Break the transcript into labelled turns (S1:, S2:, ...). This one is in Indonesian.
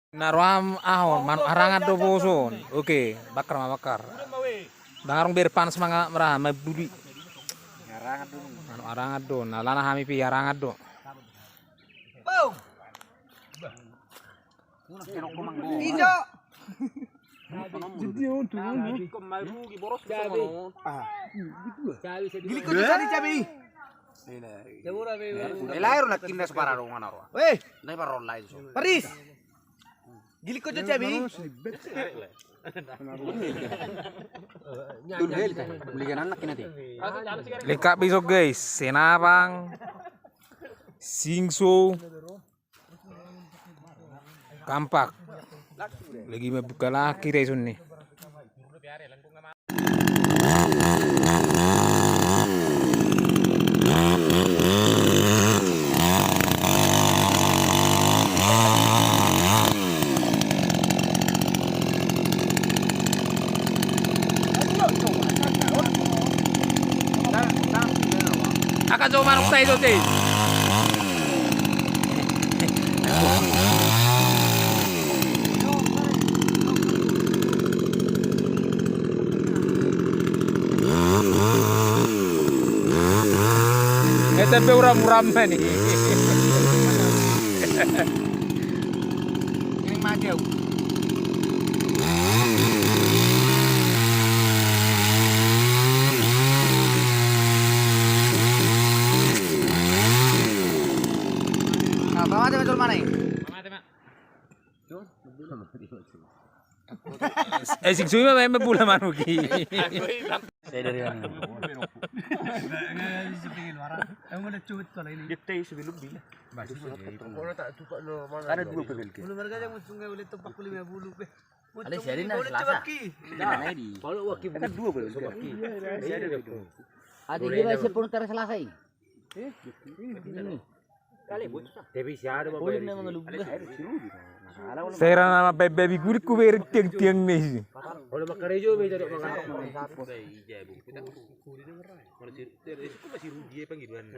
S1: Naruam ahon man arangat do boson. Oke, bakar ma bakar. Bangarong berpan semanga merah mabudi.
S2: Arangat do.
S1: Anu arangat do, nalana hami pi arangat do.
S2: Boom. Ijo. Gili ko tadi cabi. Elairo nak kindas para rongan arwa. Weh, nai parol lai so. Paris. Gili ko cabi. Dunhel kan. Buligan anak kinati.
S1: Lengkap besok guys, senabang, singso, kampak. Lagi membuka laki deh sun nih. Akan coba manuk saya itu sih. Tapi uram-uram nih.
S2: Ini maju. Bawa betul mana ini?
S1: Sing mah memang pula manuki.
S2: Saya dari mana?
S3: Yang udah cuit kalau ini.
S2: Kita sebelum bila.
S3: Kalau tak tupak no mana?
S2: Ada dua pedal.
S3: Belum mereka yang sungai boleh tempat 50 be.
S2: Ada seri nak selasa. Nah, ini. Kalau wakil kan dua pedal. Wakil.
S4: Ada juga sepuluh tarik selasa ini.
S2: Kali bocor. Tapi siapa bawa?
S4: Boleh memang lu.
S1: Saya nama baby kulit ku tiang-tiang nih.
S2: Kalau makan rejo be jadi makan satu. Iya, Bu. Kita kulit merah. Kalau masih rugi panggilan.